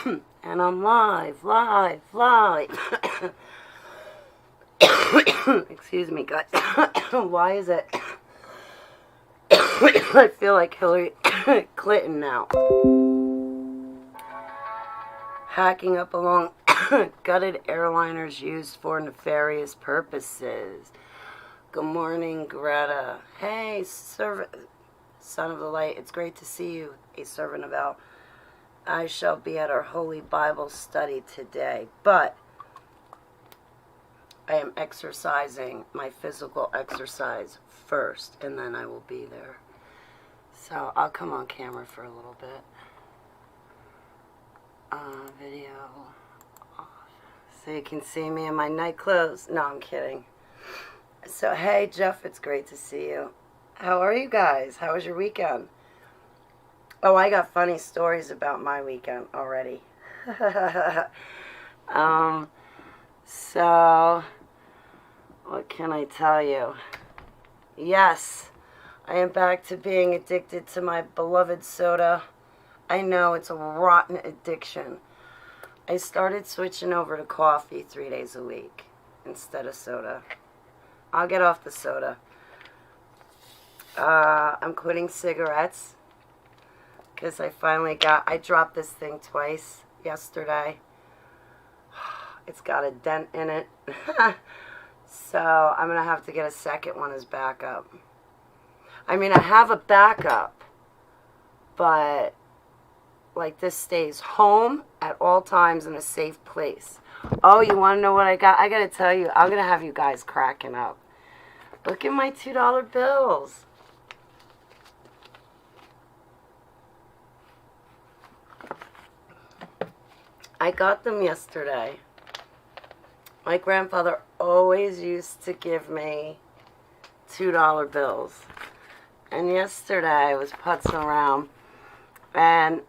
And I'm live. Excuse me, guys. Why is it? I feel like Hillary Clinton now. Hacking up along gutted airliners used for nefarious purposes. Good morning, Greta. Hey, son of the light. It's great to see you, a servant of El. I shall be at our Holy Bible study today, but I am exercising my physical exercise first, and then I will be there. So I'll come on camera for a little bit. Video off. So you can see me in my night clothes. No, I'm kidding. So, hey, Jeff, it's great to see you. How are you guys? How was your weekend? Oh, I got funny stories about my weekend already. So, what can I tell you? Yes, I am back to being addicted to my beloved soda. I know, it's a rotten addiction. I started switching over to coffee 3 days a week instead of soda. I'll get off the soda. I'm quitting cigarettes because I dropped this thing twice yesterday. It's got a dent in it. So I'm going to have to get a second one as backup. I mean, I have a backup, but like this stays home at all times in a safe place. Oh, you want to know what I got? I got to tell you, I'm going to have you guys cracking up. Look at my $2 bills. I got them yesterday. My grandfather always used to give me $2 bills. And yesterday I was putzing around and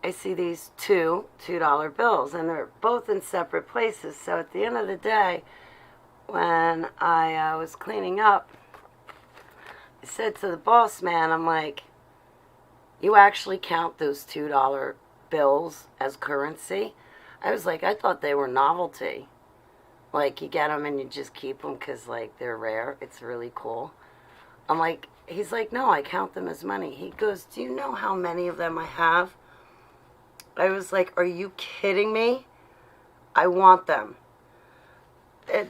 I see these $2 bills, and they're both in separate places. So at the end of the day, when I was cleaning up, I said to the boss man, I'm like, you actually count those $2 bills as currency? I was like, I thought they were novelty. Like, you get them and you just keep them because, like, they're rare. It's really cool. I'm like, he's like, no, I count them as money. He goes, do you know how many of them I have? I was like, are you kidding me? I want them.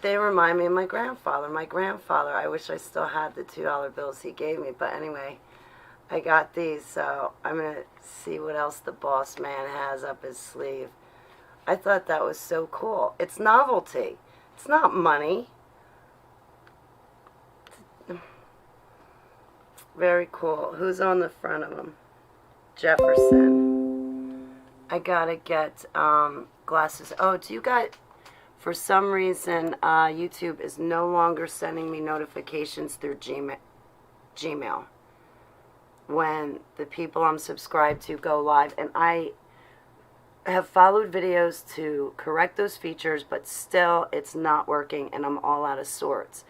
They remind me of my grandfather. My grandfather, I wish I still had the $2 bills he gave me. But anyway, I got these, so I'm going to see what else the boss man has up his sleeve. I thought that was so cool. It's novelty. It's not money. Very cool. Who's on the front of them? Jefferson. I gotta get glasses. Oh, do you guys... For some reason, YouTube is no longer sending me notifications through Gmail when the people I'm subscribed to go live. And I have followed videos to correct those features, but still it's not working, and I'm all out of sorts.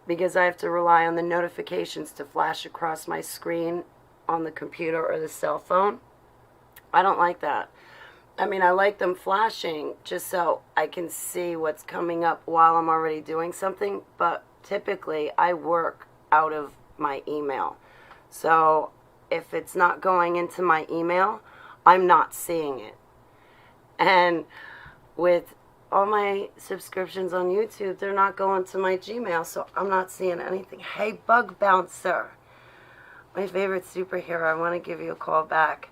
Because I have to rely on the notifications to flash across my screen on the computer or the cell phone. I don't like that. I mean, I like them flashing just so I can see what's coming up while I'm already doing something, but typically I work out of my email. So if it's not going into my email, I'm not seeing it. And with all my subscriptions on YouTube, they're not going to my Gmail, so I'm not seeing anything. Hey, Bug Bouncer, my favorite superhero, I want to give you a call back.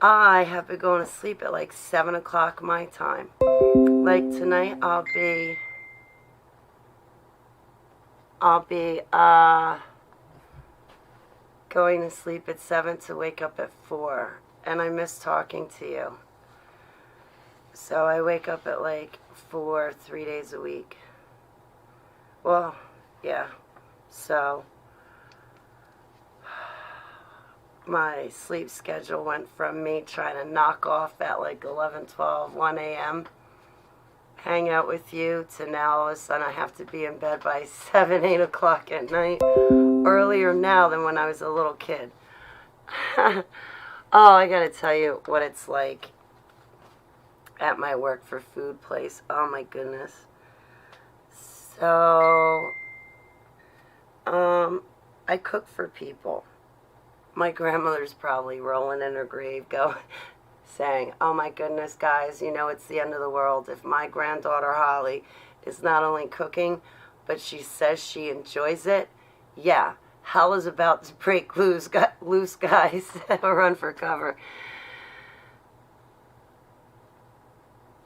I have been going to sleep at like 7 o'clock my time. Like tonight, I'll be going to sleep at 7 to wake up at 4. And I miss talking to you. So I wake up at like 4, 3 days a week. Well, yeah. So my sleep schedule went from me trying to knock off at like 11, 12, 1 a.m., hang out with you, to now all of a sudden I have to be in bed by 7, 8 o'clock at night. Earlier now than when I was a little kid. Oh, I gotta tell you what it's like at my work for food place. Oh my goodness. So, I cook for people. My grandmother's probably rolling in her grave saying, oh my goodness, guys, you know it's the end of the world if my granddaughter Holly is not only cooking, but she says she enjoys it. Yeah, hell is about to break loose, guys. Run for cover.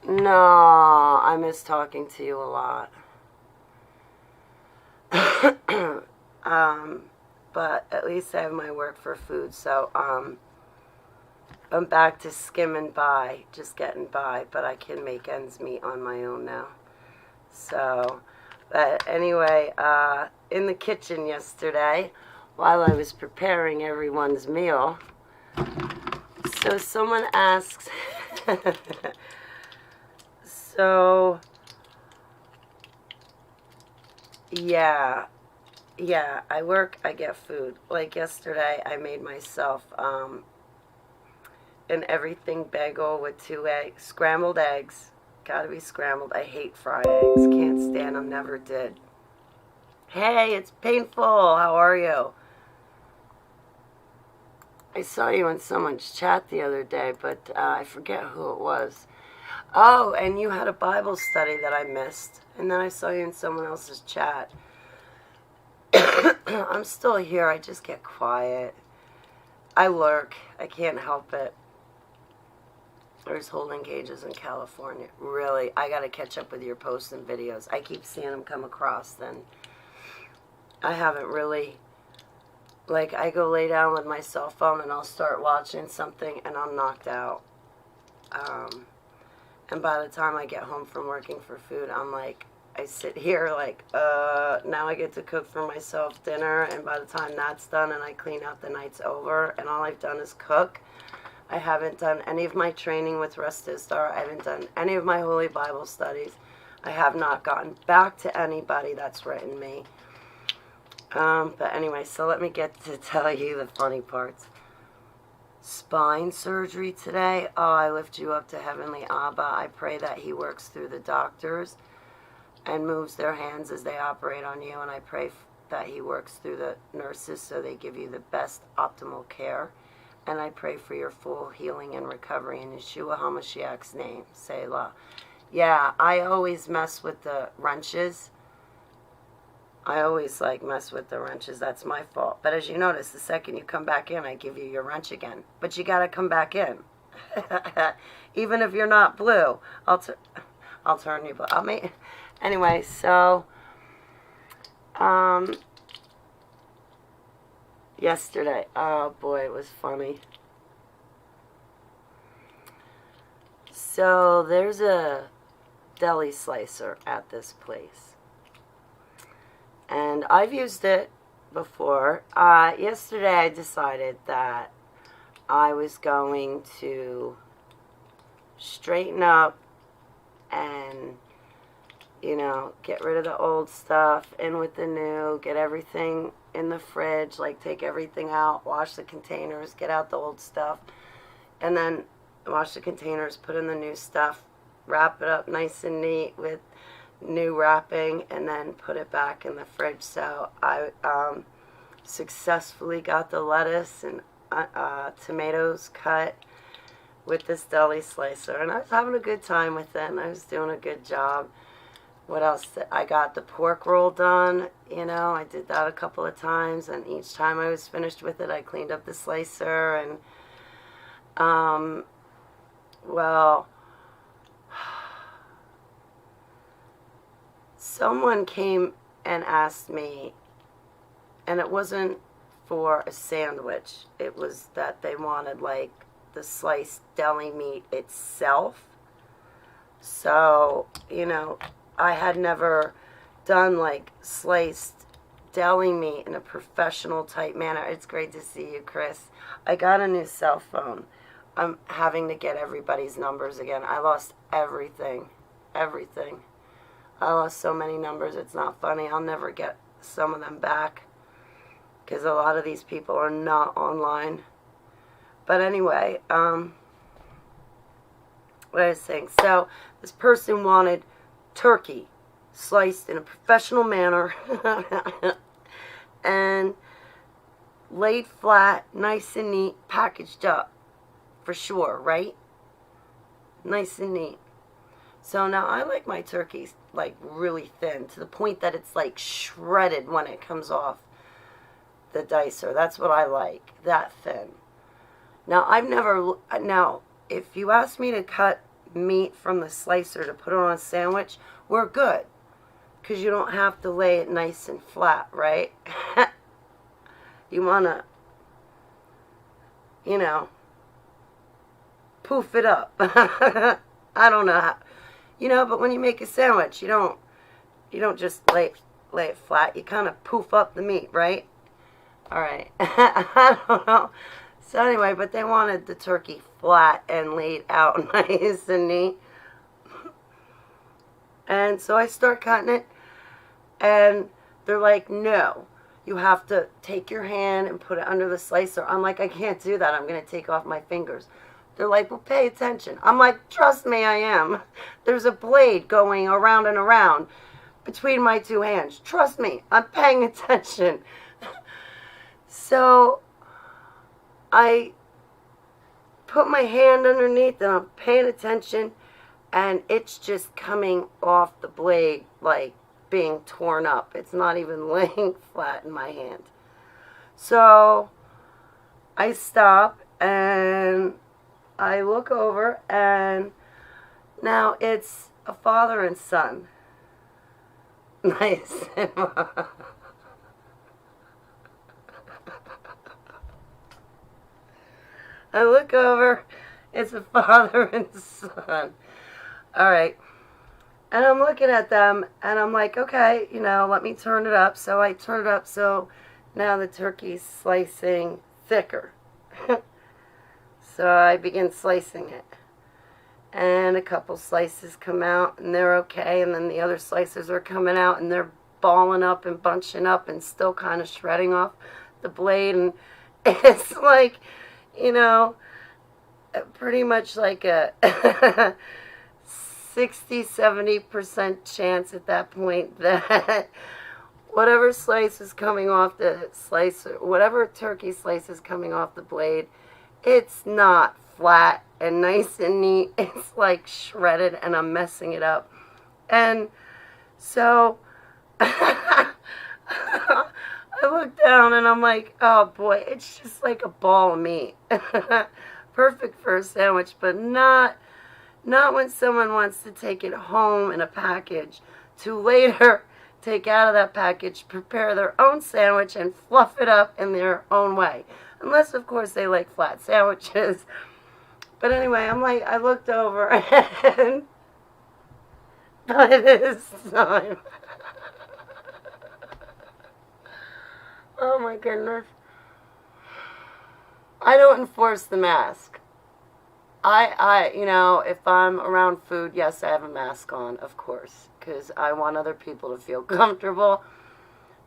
No, I miss talking to you a lot. But at least I have my work for food, so I'm back to skimming by, just getting by, but I can make ends meet on my own now. So, but anyway, in the kitchen yesterday, while I was preparing everyone's meal, so someone asks, so, yeah, I work, I get food. Like yesterday, I made myself, an everything bagel with 2 eggs, scrambled eggs. Gotta be scrambled. I hate fried eggs. Can't stand them. Never did. Hey, it's painful. How are you? I saw you in someone's chat the other day, but I forget who it was. Oh, and you had a Bible study that I missed. And then I saw you in someone else's chat. I'm still here. I just get quiet. I lurk. I can't help it. There's holding cages in California. Really, I gotta catch up with your posts and videos. I keep seeing them come across, then I haven't really, like, I go lay down with my cell phone and I'll start watching something and I'm knocked out. And by the time I get home from working for food, I'm like, I sit here like, now I get to cook for myself dinner, and by the time that's done and I clean out, the night's over, and all I've done is cook. I haven't done any of my training with Rustistar. I haven't done any of my Holy Bible studies. I have not gotten back to anybody that's written me. But anyway, so let me get to tell you the funny parts. Spine surgery today. Oh, I lift you up to Heavenly Abba. I pray that He works through the doctors and moves their hands as they operate on you. And I pray that He works through the nurses so they give you the best optimal care. And I pray for your full healing and recovery in Yeshua HaMashiach's name. Selah. Yeah, I always mess with the wrenches. I always, mess with the wrenches. That's my fault. But as you notice, the second you come back in, I give you your wrench again. But you got to come back in. Even if you're not blue, I'll turn you blue. Anyway, so, yesterday, oh boy, it was funny. So there's a deli slicer at this place, and I've used it before. Yesterday I decided that I was going to straighten up and, get rid of the old stuff, in with the new, get everything in the fridge, take everything out, wash the containers, get out the old stuff, and then wash the containers, put in the new stuff, wrap it up nice and neat with new wrapping, and then put it back in the fridge. So I successfully got the lettuce and tomatoes cut with this deli slicer, and I was having a good time with it, and I was doing a good job. What else? I got the pork roll done. I did that a couple of times, and each time I was finished with it, I cleaned up the slicer, and well, someone came and asked me, and it wasn't for a sandwich. It was that they wanted the sliced deli meat itself. So, I had never done sliced deli meat in a professional type manner. It's great to see you, Chris. I got a new cell phone. I'm having to get everybody's numbers again. I lost everything. Everything. I lost so many numbers, it's not funny. I'll never get some of them back, because a lot of these people are not online. But anyway, what I was saying. So this person wanted turkey sliced in a professional manner and laid flat, nice and neat, packaged up for sure, right? Nice and neat. So now I like my turkeys like really thin to the point that it's like shredded when it comes off the dicer. That's what I like, that thin. Now now if you ask me to cut meat from the slicer to put it on a sandwich, we're good. Because you don't have to lay it nice and flat, right? You want to, you know, poof it up. I don't know how, you know, but when you make a sandwich, you don't just lay it flat. You kind of poof up the meat, right? All right. I don't know. So anyway, but they wanted the turkey flat and laid out nice and neat. And so I start cutting it, and they're like, no, you have to take your hand and put it under the slicer. I'm like, I can't do that. I'm going to take off my fingers. They're like, well, pay attention. I'm like, trust me, I am. There's a blade going around and around between my two hands. Trust me, I'm paying attention. So I put my hand underneath and I'm paying attention, and it's just coming off the blade like being torn up. It's not even laying flat in my hand. So I stop and I look over, and now it's a father and son. Nice. I look over, it's a father and son. All right. And I'm looking at them, and I'm like, okay, you know, let me turn it up. So I turn it up, so now the turkey's slicing thicker. So I begin slicing it. And a couple slices come out, and they're okay. And then the other slices are coming out, and they're balling up and bunching up and still kind of shredding off the blade. And it's like, you know, pretty much like a 60-70% chance at that point that whatever slice is coming off the slicer, whatever turkey slice is coming off the blade, it's not flat and nice and neat. It's like shredded, and I'm messing it up. And so I look down and I'm like, oh boy, it's just like a ball of meat. Perfect for a sandwich, but not when someone wants to take it home in a package to later take out of that package, prepare their own sandwich, and fluff it up in their own way. Unless, of course, they like flat sandwiches. But anyway, I'm like, I looked over, and by this time, oh my goodness, I don't enforce the mask. You know, if I'm around food, yes, I have a mask on, of course, because I want other people to feel comfortable.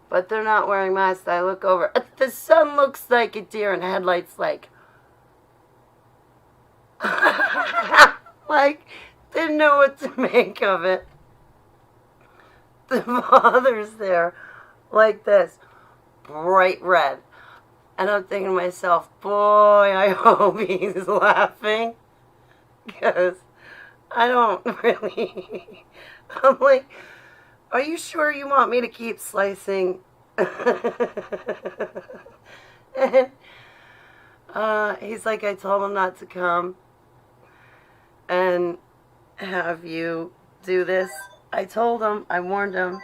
But they're not wearing masks. I look over. The sun looks like a deer in headlights, like, like, didn't know what to make of it. The father's there, like this, bright red. And I'm thinking to myself, boy, I hope he's laughing. Because I don't really... I'm like, are you sure you want me to keep slicing? And he's like, I told him not to come and have you do this. I told him, I warned him.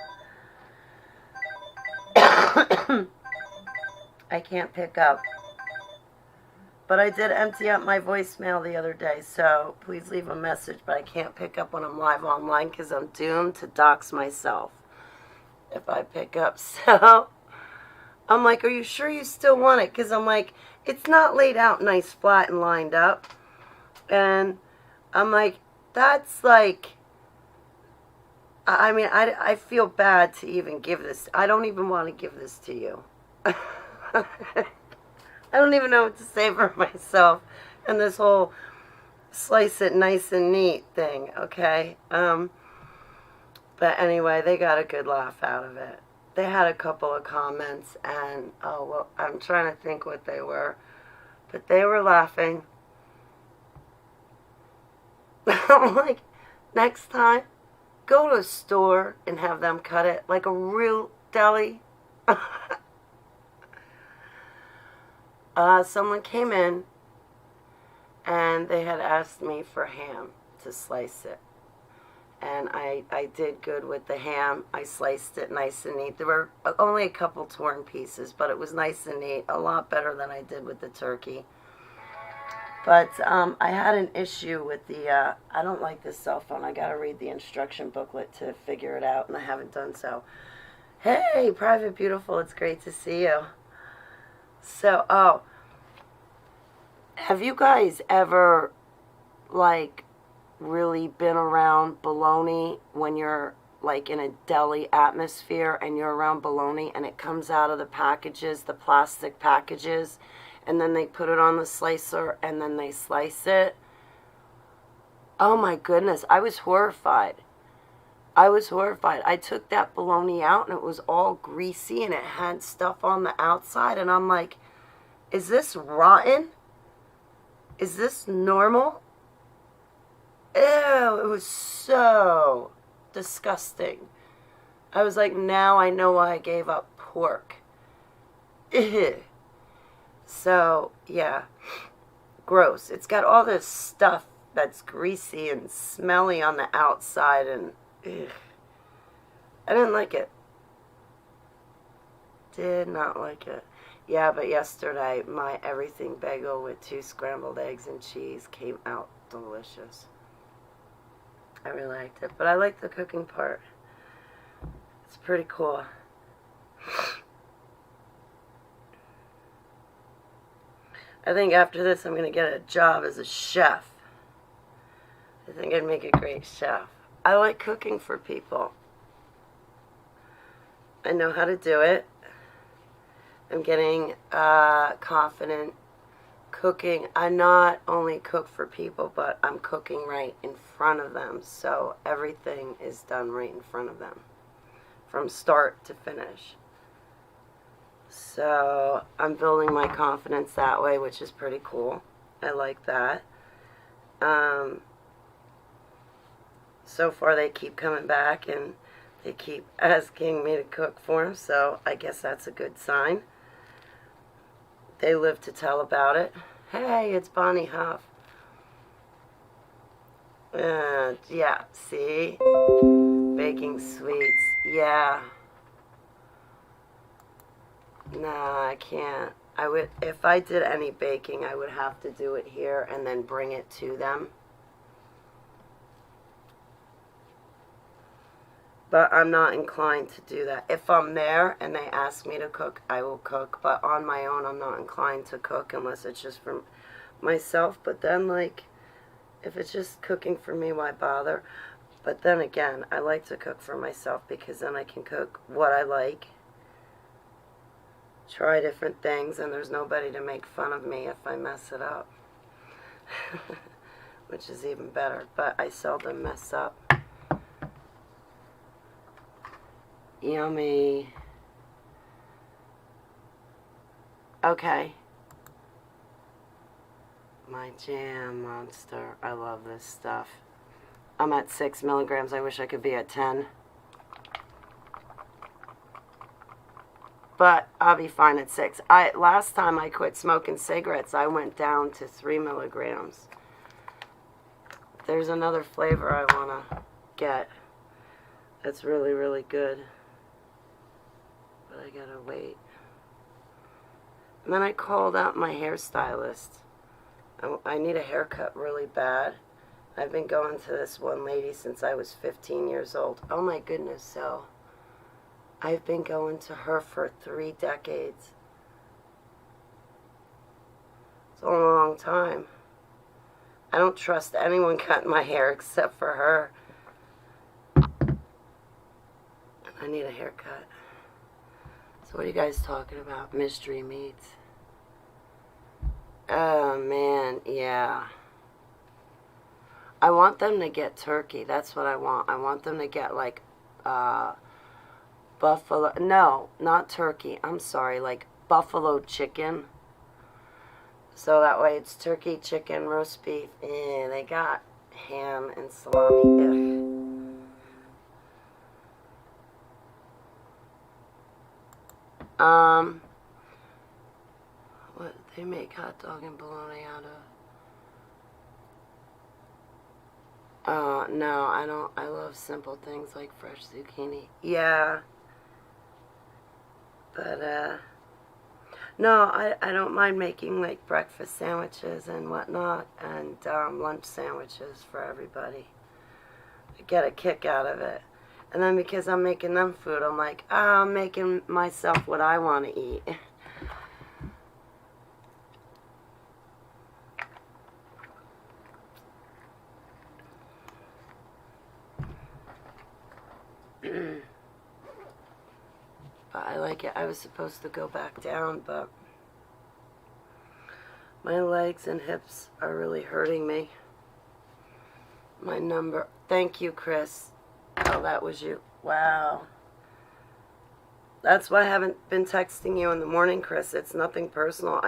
I can't pick up. But I did empty out my voicemail the other day, so please leave a message. But I can't pick up when I'm live online because I'm doomed to dox myself if I pick up. So I'm like, are you sure you still want it? Because I'm like, it's not laid out nice, flat, and lined up. And I'm like, that's like, I mean, I feel bad to even give this. I don't even want to give this to you. I don't even know what to say for myself. And this whole slice it nice and neat thing, okay? But anyway, they got a good laugh out of it. They had a couple of comments, and oh, well, I'm trying to think what they were, but they were laughing. I'm like, next time, go to a store and have them cut it like a real deli. Someone came in and they had asked me for ham to slice it. And I did good with the ham. I sliced it nice and neat. There were only a couple torn pieces, but it was nice and neat. A lot better than I did with the turkey. But I had an issue with the, I don't like this cell phone. I got to read the instruction booklet to figure it out, and I haven't done so. Hey, Private Beautiful, it's great to see you. So, oh, have you guys ever, like, really been around bologna when you're like in a deli atmosphere and you're around bologna and it comes out of the packages, the plastic packages, and then they put it on the slicer and then they slice it? Oh my goodness, I was horrified. I took that bologna out and it was all greasy and it had stuff on the outside, and I'm like, is this rotten? Is this normal? Ew, it was so disgusting. I was like, now I know why I gave up pork. Ew. So, yeah. Gross. It's got all this stuff that's greasy and smelly on the outside, and ew. I didn't like it. Did not like it. Yeah, but yesterday, my everything bagel with 2 scrambled eggs and cheese came out delicious. I really liked it, but I like the cooking part. It's pretty cool. I think after this I'm going to get a job as a chef. I think I'd make a great chef. I like cooking for people. I know how to do it. I'm getting confident cooking. I not only cook for people, but I'm cooking right in front of them. So everything is done right in front of them from start to finish. So I'm building my confidence that way, which is pretty cool. I like that. So far they keep coming back and they keep asking me to cook for them, so I guess that's a good sign. They live to tell about it. Hey, it's Bonnie Huff. Yeah, see? Baking sweets. Yeah. Nah, I can't. I would, if I did any baking, I would have to do it here and then bring it to them. But I'm not inclined to do that. If I'm there and they ask me to cook, I will cook. But on my own, I'm not inclined to cook unless it's just for myself. But then, like, if it's just cooking for me, why bother? But then again, I like to cook for myself because then I can cook what I like. Try different things, and there's nobody to make fun of me if I mess it up. Which is even better. But I seldom mess up. Yummy. Okay. My jam monster. I love this stuff. I'm at 6 milligrams. I wish I could be at 10. But I'll be fine at 6. Last time I quit smoking cigarettes, I went down to 3 milligrams. There's another flavor I want to get. That's really, really good. But I gotta wait. And then I called out my hairstylist. I need a haircut really bad. I've been going to this one lady since I was 15 years old. Oh my goodness, so I've been going to her for 3 decades. It's a long time. I don't trust anyone cutting my hair except for her. I need a haircut. So what are you guys talking about? Mystery meats. Oh, man, yeah. I want them to get turkey. That's what I want. I want them to get, like, uh, buffalo. No, not turkey. I'm sorry. Like, buffalo chicken. So that way it's turkey, chicken, roast beef. And they got ham and salami. Ugh. What? They make hot dog and bologna out of... no, I don't. I love simple things like fresh zucchini. Yeah, but, no, I don't mind making, like, breakfast sandwiches and whatnot, and, lunch sandwiches for everybody. I get a kick out of it. And then because I'm making them food, I'm like, I'm making myself what I want to eat. But I like it. I was supposed to go back down, but my legs and hips are really hurting me. My number. Thank you, Chris. Oh, that was you. Wow. That's why I haven't been texting you in the morning, Chris. It's nothing personal.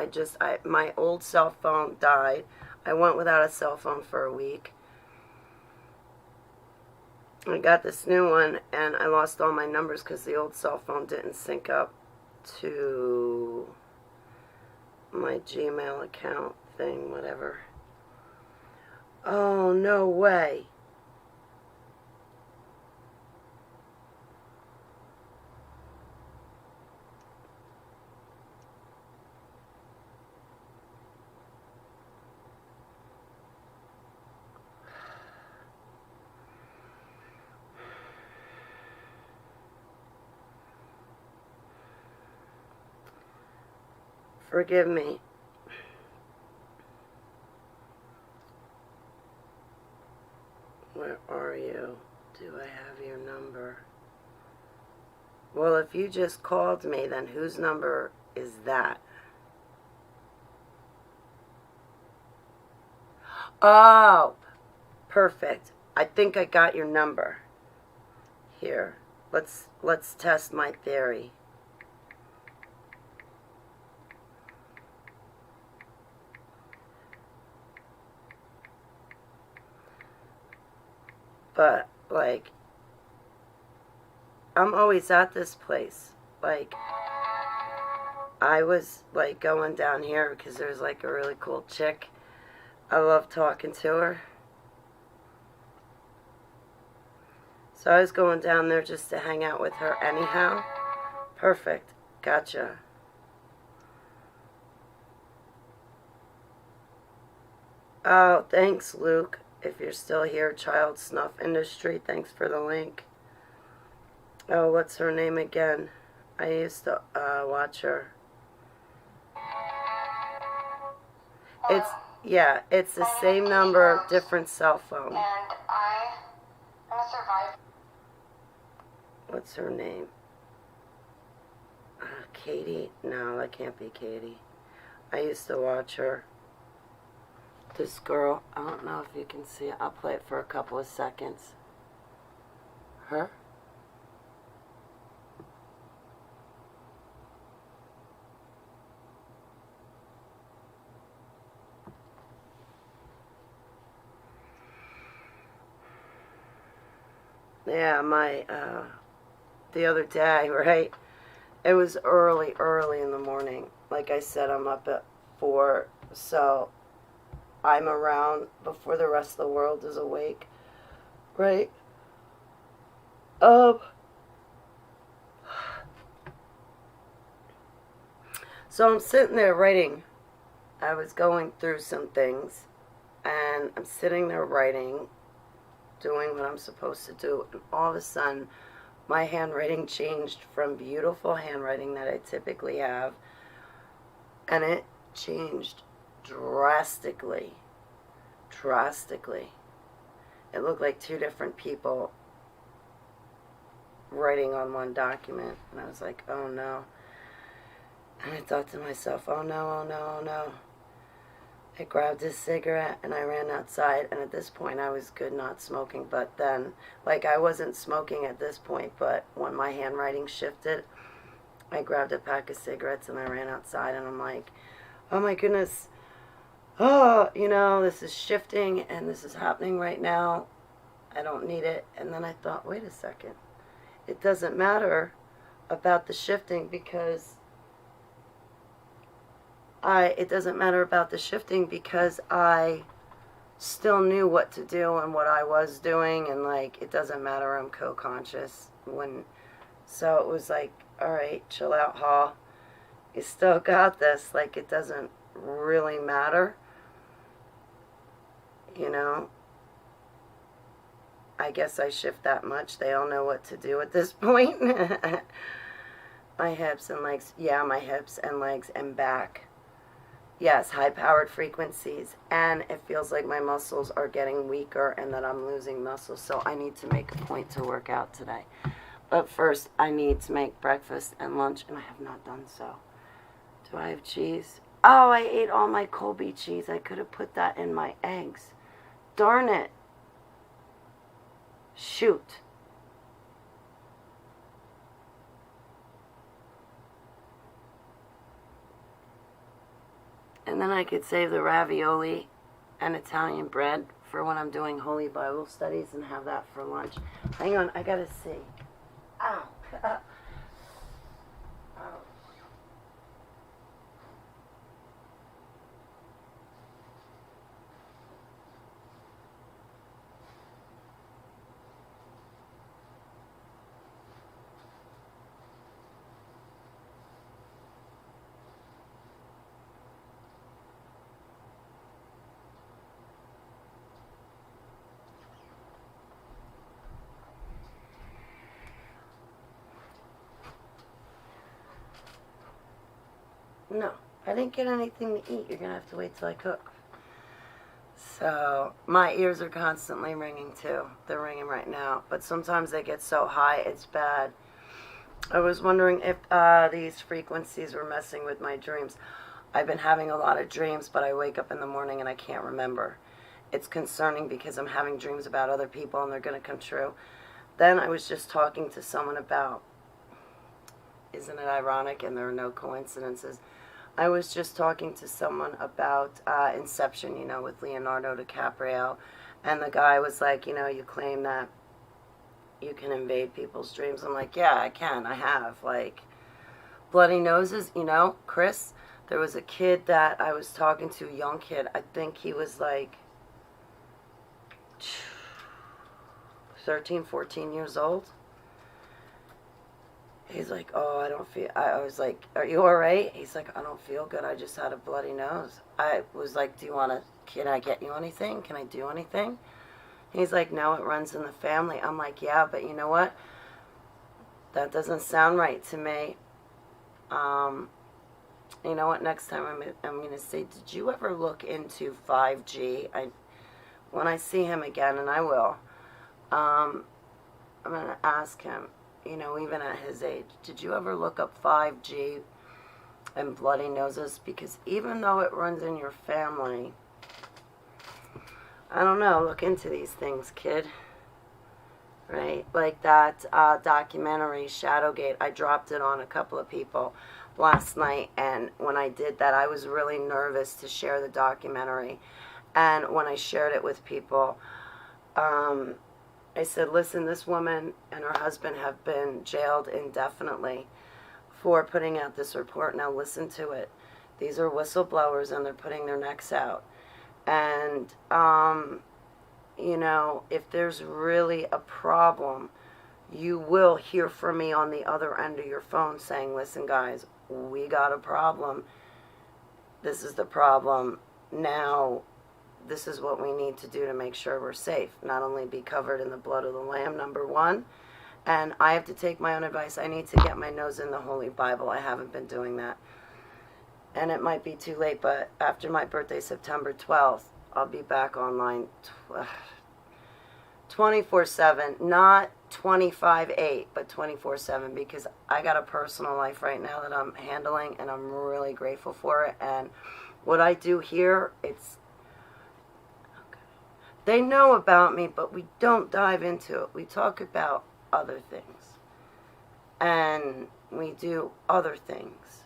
My old cell phone died. I went without a cell phone for a week. I got this new one, and I lost all my numbers because the old cell phone didn't sync up to my Gmail account thing, whatever. Oh, no way. Forgive me. Where are you? Do I have your number? Well, if you just called me, then whose number is that? Oh, perfect. I think I got your number. Here, let's test my theory. But, like, I'm always at this place. Like, I was, like, going down here because there's, like, a really cool chick. I love talking to her. So I was going down there just to hang out with her anyhow. Perfect. Gotcha. Oh, thanks, Luke. If you're still here, Child Snuff Industry, thanks for the link. Oh, what's her name again? I used to watch her. It's the same number, different cell phone. And I am a survivor. What's her name? Katie? No, that can't be Katie. I used to watch her. This girl, I don't know if you can see it. I'll play it for a couple of seconds. Her? Yeah, the other day, right? It was early in the morning. Like I said, I'm up at 4, so I'm around before the rest of the world is awake, right? So I'm sitting there writing. I was going through some things, and I'm sitting there writing, doing what I'm supposed to do, and all of a sudden, my handwriting changed from beautiful handwriting that I typically have, and it changed drastically. It looked like two different people writing on one document, and I was like, oh no. And I thought to myself, oh no, oh no, oh no. I grabbed a cigarette and I ran outside, and at this point I was good not smoking, but then, like, I wasn't smoking at this point, but when my handwriting shifted, I grabbed a pack of cigarettes and I ran outside, and I'm like, oh my goodness, oh, you know, this is shifting and this is happening right now. I don't need it. And then I thought, wait a second, it doesn't matter about the shifting because it doesn't matter about the shifting because I still knew what to do and what I was doing, and like, it doesn't matter, I'm co-conscious. So it was like, all right, chill out, Hall. You still got this. Like, it doesn't really matter. You know, I guess I shift that much. They all know what to do at this point. My hips and legs. Yeah, my hips and legs and back. Yes, high-powered frequencies. And it feels like my muscles are getting weaker and that I'm losing muscle. So I need to make a point to work out today. But first, I need to make breakfast and lunch, and I have not done so. Do I have cheese? Oh, I ate all my Colby cheese. I could have put that in my eggs. Darn it. Shoot. And then I could save the ravioli and Italian bread for when I'm doing Holy Bible studies and have that for lunch. Hang on, I gotta see. Ow. Oh. No, I didn't get anything to eat. You're going to have to wait till I cook. So, my ears are constantly ringing too. They're ringing right now. But sometimes they get so high, it's bad. I was wondering if these frequencies were messing with my dreams. I've been having a lot of dreams, but I wake up in the morning and I can't remember. It's concerning because I'm having dreams about other people and they're going to come true. Then I was just talking to someone about, isn't it ironic, and there are no coincidences. I was just talking to someone about Inception, you know, with Leonardo DiCaprio, and the guy was like, you know, you claim that you can invade people's dreams. I'm like, yeah, I can. I have. Like, bloody noses, you know, Chris, there was a kid that I was talking to, a young kid. I think he was like 13, 14 years old. He's like, oh, I don't feel, I was like, are you all right? He's like, I don't feel good. I just had a bloody nose. I was like, can I get you anything? Can I do anything? He's like, no, it runs in the family. I'm like, yeah, but you know what? That doesn't sound right to me. You know what? Next time I'm going to say, did you ever look into 5G? When I see him again, and I will, I'm going to ask him, you know, even at his age, did you ever look up 5G and bloody noses? Because even though it runs in your family, I don't know, look into these things, kid. Right? Like that documentary, ShadowGate, I dropped it on a couple of people last night, and when I did that, I was really nervous to share the documentary. And when I shared it with people, I said, listen, this woman and her husband have been jailed indefinitely for putting out this report. Now listen to it. These are whistleblowers and they're putting their necks out. And, you know, if there's really a problem, you will hear from me on the other end of your phone saying, listen, guys, we got a problem. This is the problem. Now, this is what we need to do to make sure we're safe. Not only be covered in the blood of the Lamb, number one, and I have to take my own advice. I need to get my nose in the Holy Bible. I haven't been doing that. And it might be too late, but after my birthday, September 12th, I'll be back online 24/7, not 25/8, but 24/7, because I got a personal life right now that I'm handling, and I'm really grateful for it. And What I do here, it's, okay. They know about me, but we don't dive into it. We talk about other things. And we do other things.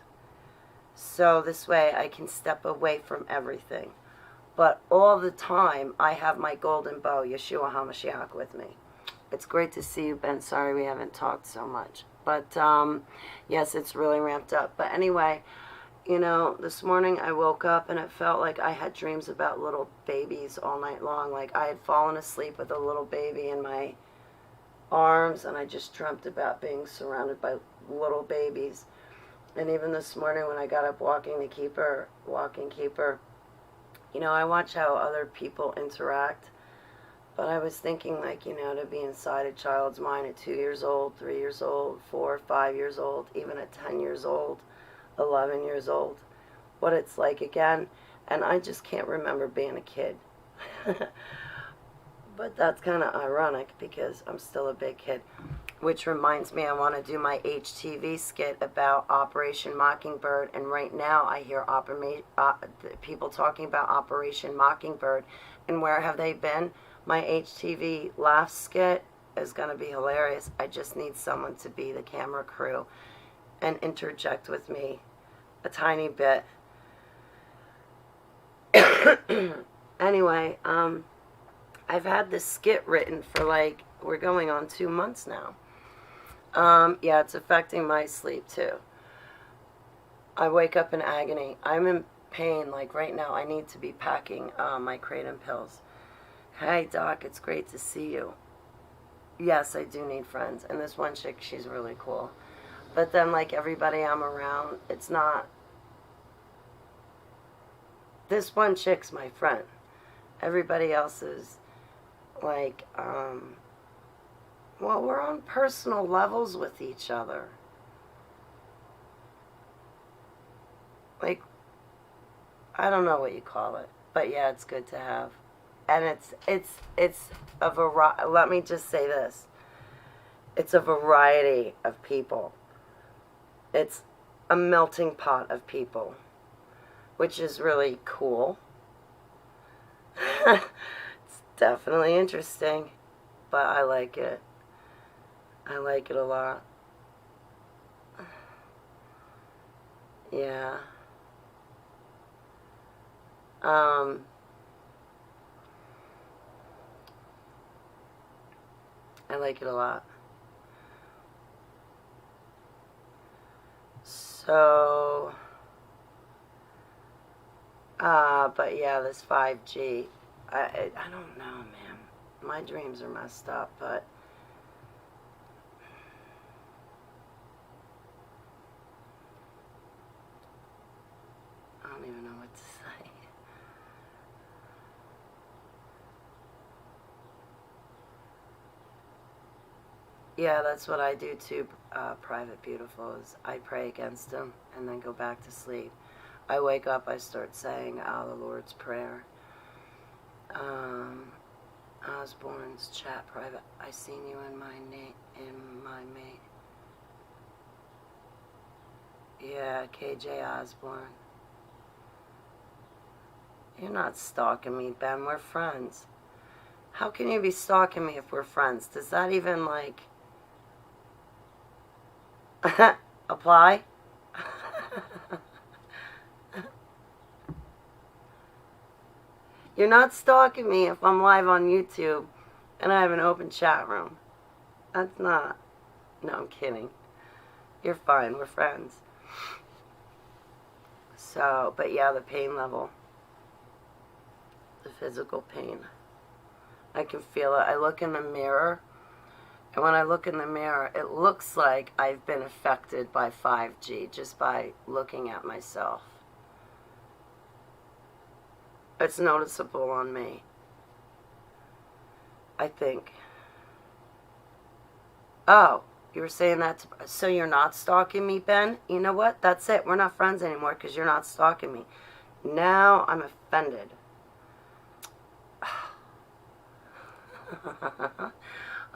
So this way I can step away from everything. But all the time, I have my golden bow, Yeshua HaMashiach, with me. It's great to see you, Ben. Sorry we haven't talked so much. But, yes, it's really ramped up. But anyway, you know, this morning I woke up and it felt like I had dreams about little babies all night long. Like I had fallen asleep with a little baby in my arms, and I just dreamt about being surrounded by little babies. And even this morning when I got up walking Keeper, you know, I watch how other people interact, but I was thinking, like, you know, to be inside a child's mind at 2 years old, 3 years old, 4, 5 years old, even at 10 years old, 11 years old, what it's like again. And I just can't remember being a kid. But that's kind of ironic because I'm still a big kid. Which reminds me, I want to do my HTV skit about Operation Mockingbird. And right now I hear people talking about Operation Mockingbird. And where have they been? My HTV laugh skit is going to be hilarious. I just need someone to be the camera crew and interject with me a tiny bit. Anyway, I've had this skit written for, like, we're going on 2 months now. Yeah, it's affecting my sleep too. I wake up in agony. I'm in pain. Like right now, I need to be packing my kratom pills. Hey, Doc, it's great to see you. Yes, I do need friends. And this one chick, she's really cool. But then, like, everybody I'm around, it's not. This one chick's my friend. Everybody else is, like, well, we're on personal levels with each other. Like, I don't know what you call it, but yeah, it's good to have. And it's a variety. Let me just say this. It's a variety of people. It's a melting pot of people, which is really cool. It's definitely interesting, but I like it. I like it a lot. Yeah. I like it a lot. So, but yeah, this 5G, I don't know, man. My dreams are messed up, but I don't even know what to say. Yeah, that's what I do too, Private Beautiful, is I pray against them and then go back to sleep. I wake up, I start saying the Lord's Prayer. Osborne's chat private. I seen you in my mate. Yeah, KJ Osborne. You're not stalking me, Ben. We're friends. How can you be stalking me if we're friends? Does that even, like, apply? You're not stalking me if I'm live on YouTube and I have an open chat room. That's not. No, I'm kidding. You're fine. We're friends. So, but yeah, the pain level. The physical pain. I can feel it. I look in the mirror, and when I look in the mirror, it looks like I've been affected by 5G just by looking at myself. It's noticeable on me, I think. Oh, you were saying that, so you're not stalking me, Ben? You know what? That's it. We're not friends anymore because you're not stalking me. Now I'm offended.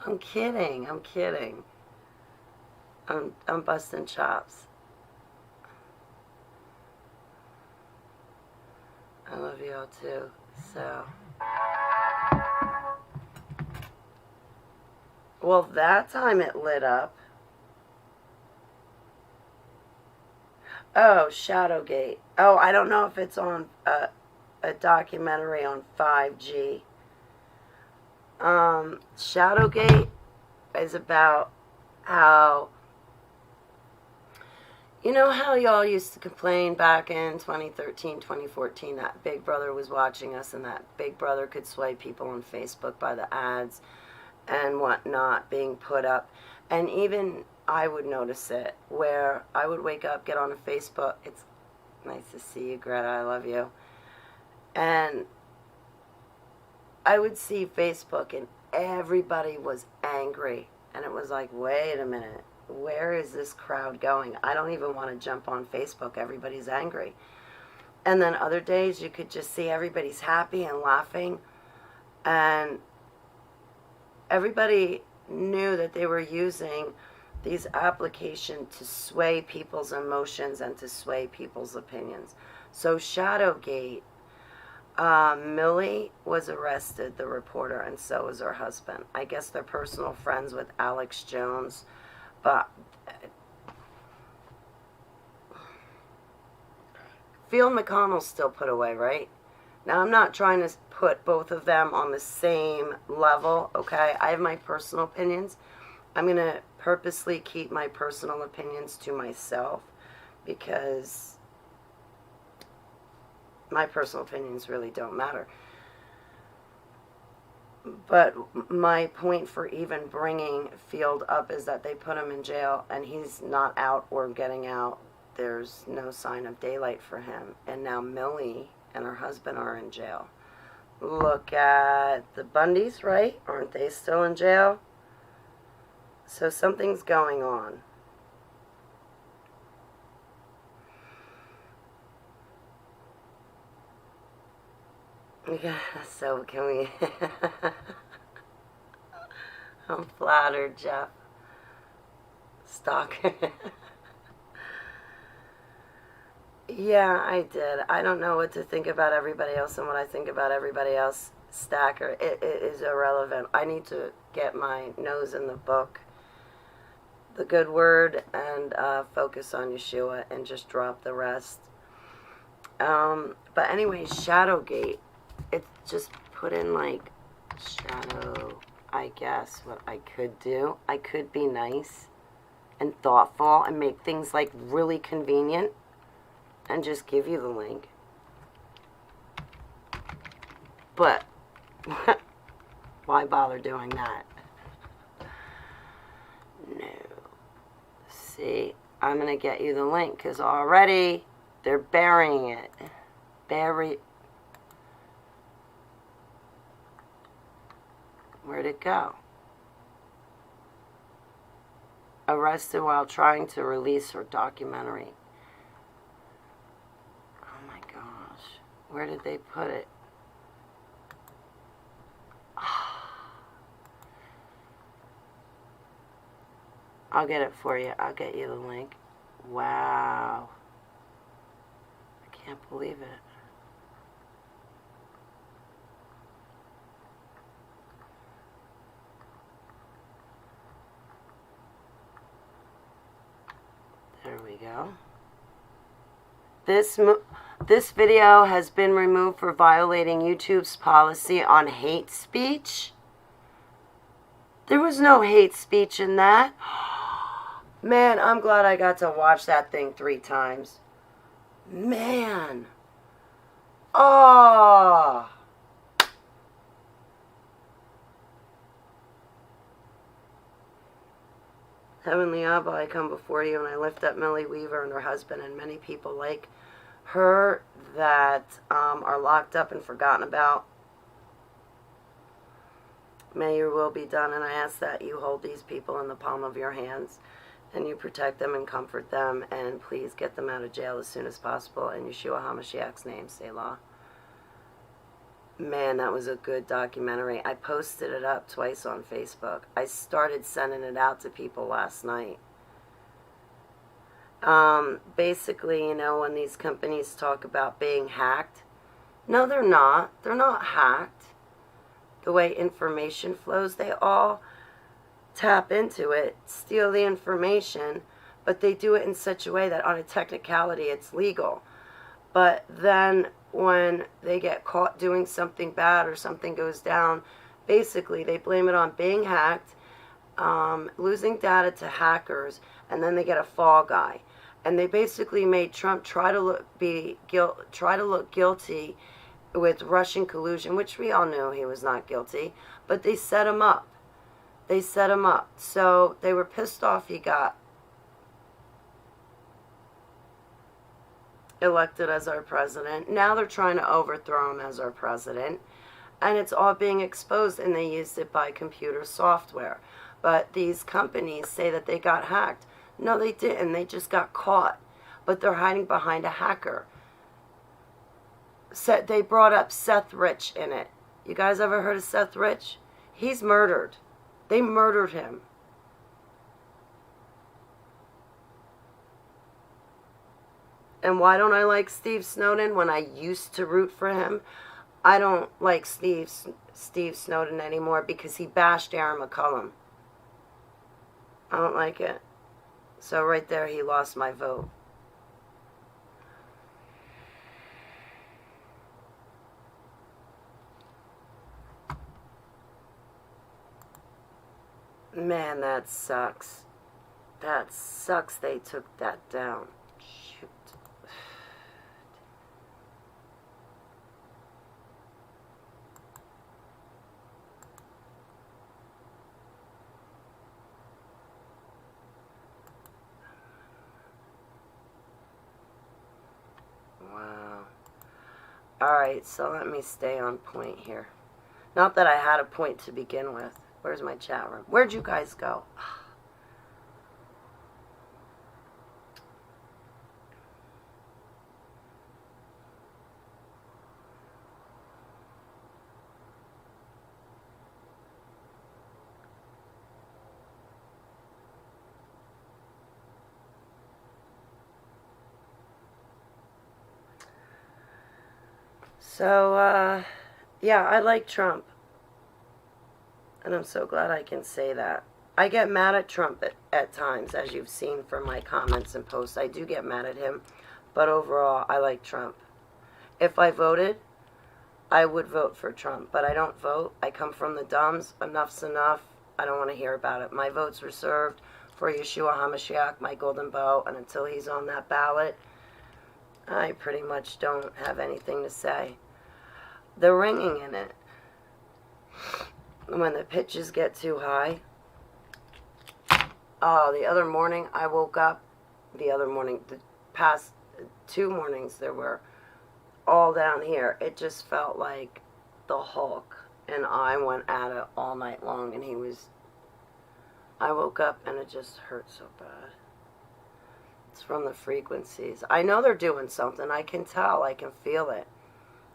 I'm kidding. I'm kidding. I'm busting chops. I love you all too. So, well, that time it lit up. Oh, ShadowGate. Oh, I don't know if it's on a documentary on 5G. ShadowGate is about how, you know how y'all used to complain back in 2013, 2014 that Big Brother was watching us and that Big Brother could sway people on Facebook by the ads and whatnot being put up. And even I would notice it, where I would wake up, get on a Facebook. It's nice to see you, Greta. I love you. And I would see Facebook and everybody was angry. And it was like, wait a minute. Where is this crowd going? I don't even want to jump on Facebook. Everybody's angry. And then other days you could just see everybody's happy and laughing. And everybody knew that they were using these applications to sway people's emotions and to sway people's opinions. So ShadowGate, Millie was arrested, the reporter, and so was her husband. I guess they're personal friends with Alex Jones, but Field McConnell's still put away, right? Now, I'm not trying to put both of them on the same level, okay? I have my personal opinions. I'm going to purposely keep my personal opinions to myself because my personal opinions really don't matter. But my point for even bringing Field up is that they put him in jail and he's not out or getting out. There's no sign of daylight for him. And now Millie and her husband are in jail. Look at the Bundys, right? Aren't they still in jail? So something's going on. Yeah, so can we... I'm flattered, Jeff. Stalker. Yeah, I did. I don't know what to think about everybody else and what I think about everybody else. Stacker, it is irrelevant. I need to get my nose in the book, the good word, and focus on Yeshua and just drop the rest. But anyway, ShadowGate, it just put in like shadow, I guess, what I could do. I could be nice and thoughtful and make things like really convenient and just give you the link. But why bother doing that? No. See, I'm going to get you the link because already they're burying it. Where'd it go? Arrested while trying to release her documentary. Oh my gosh. Where did they put it? I'll get it for you. I'll get you the link. Wow. I can't believe it. There we go. This video has been removed for violating YouTube's policy on hate speech. There was no hate speech in that. Man, I'm glad I got to watch that thing 3 times. Man. Oh. Heavenly Abba, I come before you and I lift up Millie Weaver and her husband and many people like her that are locked up and forgotten about. May your will be done, and I ask that you hold these people in the palm of your hands and you protect them and comfort them, and please get them out of jail as soon as possible. In Yeshua HaMashiach's name, Selah. Man, that was a good documentary. I posted it up twice on Facebook. I started sending it out to people last night. Basically, you know, when these companies talk about being hacked, No, they're not. They're not hacked. The way information flows, they all tap into it, steal the information, but they do it in such a way that on a technicality it's legal. But then when they get caught doing something bad or something goes down, basically they blame it on being hacked, losing data to hackers, and then they get a fall guy. And they basically made Trump try to look guilty with Russian collusion, which we all knew he was not guilty, but they set him up. They set him up. So they were pissed off he got elected as our president. Now they're trying to overthrow him as our president. And it's all being exposed, and they used it by computer software. But these companies say that they got hacked. No, they didn't. They just got caught. But they're hiding behind a hacker. They brought up Seth Rich in it. You guys ever heard of Seth Rich? He's murdered. They murdered him. And why don't I like Steve Snowden when I used to root for him? I don't like Steve Snowden anymore because he bashed Aaron McCullum. I don't like it. So right there, he lost my vote. Man, that sucks. That sucks they took that down. Shoot. Wow. Alright, so let me stay on point here. Not that I had a point to begin with. Where's my chat room? Where'd you guys go? So, yeah, I like Trump. And I'm so glad I can say that. I get mad at Trump at times, as you've seen from my comments and posts. I do get mad at him. But overall, I like Trump. If I voted, I would vote for Trump. But I don't vote. I come from the dumbs. Enough's enough. I don't want to hear about it. My vote's reserved for Yeshua HaMashiach, my golden bow. And until he's on that ballot, I pretty much don't have anything to say. The ringing in it. When the pitches get too high. Oh, the other morning I woke up. The past 2 mornings there were all down here. It just felt like the Hulk. And I went at it all night long. And I woke up and it just hurt so bad. It's from the frequencies. I know they're doing something. I can tell. I can feel it.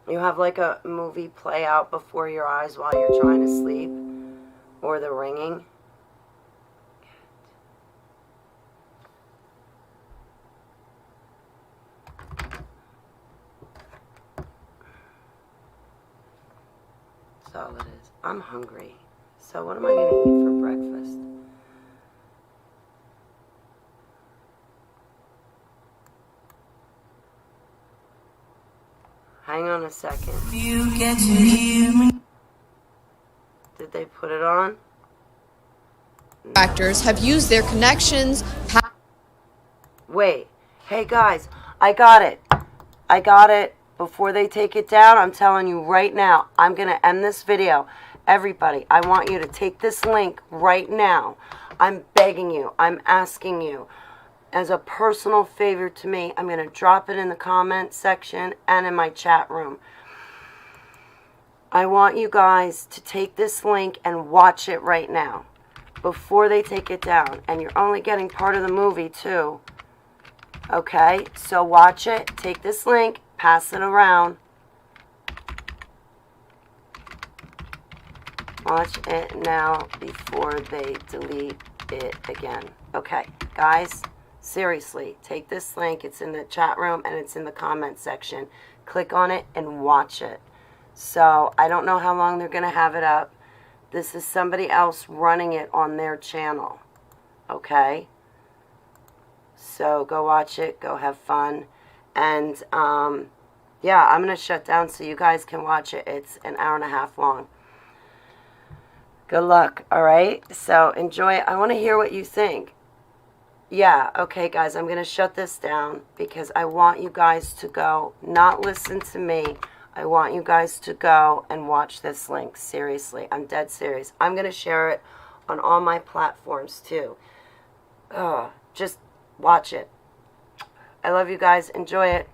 You have like a movie play out before your eyes while you're trying to sleep. Or the ringing. That's all it is. I'm hungry. So what am I going to eat for breakfast? Hang on a second. You get to hear me. Did they put it on? Actors have used their connections. Wait. Hey guys, I got it. I got it. Before they take it down, I'm telling you right now, I'm going to end this video. Everybody, I want you to take this link right now. I'm begging you. I'm asking you. As a personal favor to me, I'm going to drop it in the comment section and in my chat room. I want you guys to take this link and watch it right now before they take it down. And you're only getting part of the movie too. Okay? So watch it. Take this link. Pass it around. Watch it now before they delete it again. Okay, guys. Seriously, take this link. It's in the chat room and it's in the comment section. click on it and watch it. So I don't know how long they're going to have it up. This is somebody else running it on their channel. Okay? So go watch it. Go have fun. And, yeah, I'm going to shut down so you guys can watch it. It's an hour and a half long. Good luck, all right? So enjoy it. I want to hear what you think. Yeah, okay, guys, I'm going to shut this down because I want you guys to go, not listen to me. I want you guys to go and watch this link. Seriously, I'm dead serious. I'm going to share it on all my platforms, too. Just watch it. I love you guys. Enjoy it.